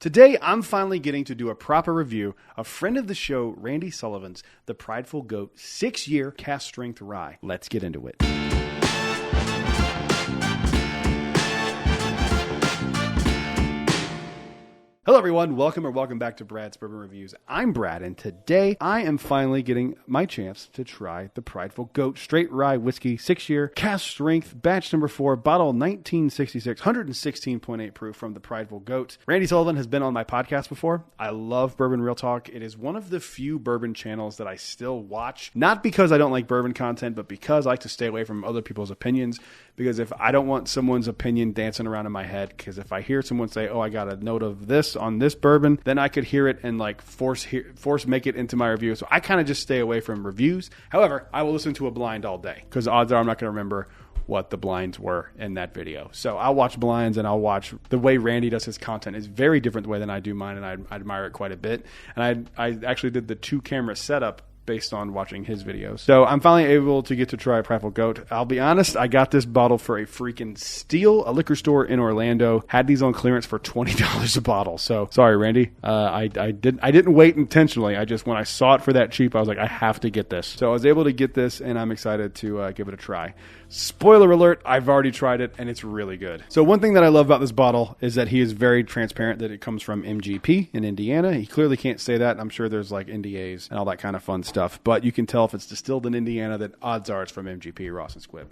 Today, I'm finally getting to do a proper review of friend of the show, Randy Sullivan's The Prideful Goat 6-year cast strength rye. Let's get into it. Hello everyone, welcome back to Brad's Bourbon Reviews. I'm Brad, and today I am finally getting my chance to try the Prideful Goat Straight Rye Whiskey 6-year cast strength batch number 4, bottle 1966, 116.8 proof from the Prideful Goat. Randy Sullivan has been on my podcast before. I love Bourbon Real Talk. It is one of the few bourbon channels that I still watch, not because I don't like bourbon content, but because I like to stay away from other people's opinions, because if I don't want someone's opinion dancing around in my head, because if I hear someone say, oh, I got a note of this on this bourbon, then I could hear it and like force make it into my review. So I kind of just stay away from reviews. However, I will listen to a blind all day because odds are I'm not going to remember what the blinds were in that video. So I'll watch blinds, and I'll watch the way Randy does his content is very different the way than I do mine, and I admire it quite a bit. And I actually did the 2-camera setup based on watching his videos. So I'm finally able to get to try Prideful Goat. I'll be honest, I got this bottle for a freaking steal. A liquor store in Orlando had these on clearance for $20 a bottle. So sorry, Randy. I didn't wait intentionally. When I saw it for that cheap, I was like, I have to get this. So I was able to get this, and I'm excited to give it a try. Spoiler alert, I've already tried it, and it's really good. So one thing that I love about this bottle is that he is very transparent that it comes from MGP in Indiana. He clearly can't say that. I'm sure there's like NDAs and all that kind of fun stuff, but you can tell if it's distilled in Indiana that odds are it's from MGP, Ross and Squibb.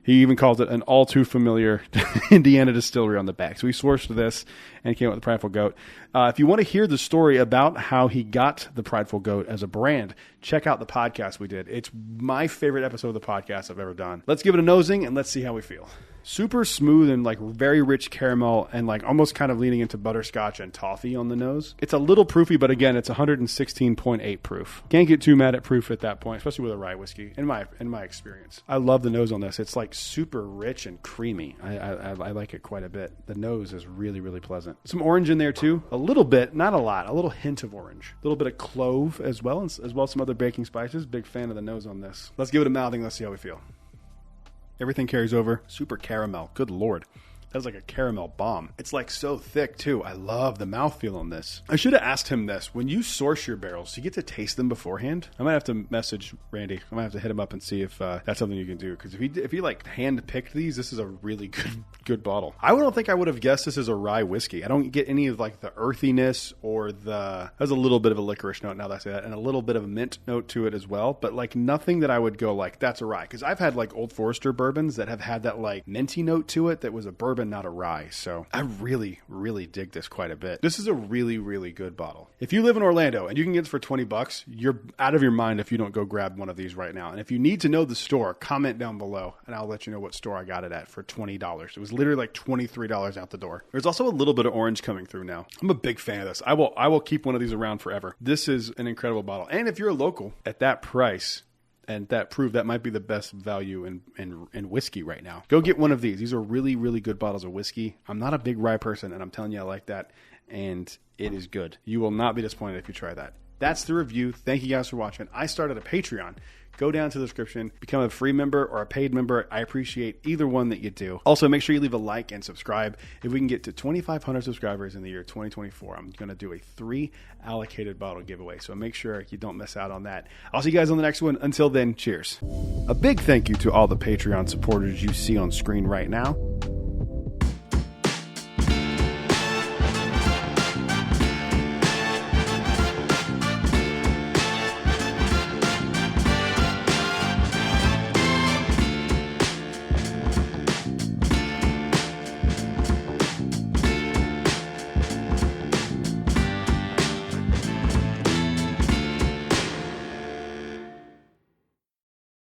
He even calls it an all too familiar Indiana distillery on the back. So he sourced this and came up with the Prideful Goat. If you want to hear the story about how he got the Prideful Goat as a brand, check out the podcast we did. It's my favorite episode of the podcast I've ever done. Let's give it a nosing and let's see how we feel. Super smooth and like very rich caramel and like almost kind of leaning into butterscotch and toffee on the nose. It's a little proofy, but again, it's 116.8 proof. Can't get too mad at proof at that point, especially with a rye whiskey, in my experience. I love the nose on this. It's like super rich and creamy. I like it quite a bit. The nose is really, really pleasant. Some orange in there too. A little bit, not a lot, a little hint of orange. A little bit of clove as well as some other baking spices. Big fan of the nose on this. Let's give it a mouthing. Let's see how we feel. Everything carries over. Super caramel. Good Lord. That's like a caramel bomb. It's like so thick too. I love the mouthfeel on this. I should have asked him this. When you source your barrels, do you get to taste them beforehand? I might have to message Randy. I might have to hit him up and see if that's something you can do. Because if he like hand picked these, this is a really good bottle. I don't think I would have guessed this is a rye whiskey. I don't get any of like the earthiness or there's a little bit of a licorice note now that I say that, and a little bit of a mint note to it as well. But like nothing that I would go like, that's a rye. Because I've had like Old Forester bourbons that have had that like minty note to it that was a bourbon, not a rye. So I really, really dig this quite a bit. This is a really, really good bottle. If you live in Orlando and you can get this for $20, you're out of your mind if you don't go grab one of these right now. And if you need to know the store, comment down below and I'll let you know what store I got it at for $20. It was literally like $23 out the door. There's also a little bit of orange coming through now. I'm a big fan of this. I will keep one of these around forever. This is an incredible bottle. And if you're a local at that price, and that might be the best value in whiskey right now. Go get one of these. These are really, really good bottles of whiskey. I'm not a big rye person, and I'm telling you I like that, and it is good. You will not be disappointed if you try that. That's the review. Thank you guys for watching. I started a Patreon. Go down to the description, become a free member or a paid member. I appreciate either one that you do. Also, make sure you leave a like and subscribe. If we can get to 2,500 subscribers in the year 2024, I'm going to do a 3 allocated bottle giveaway. So make sure you don't miss out on that. I'll see you guys on the next one. Until then, cheers. A big thank you to all the Patreon supporters you see on screen right now.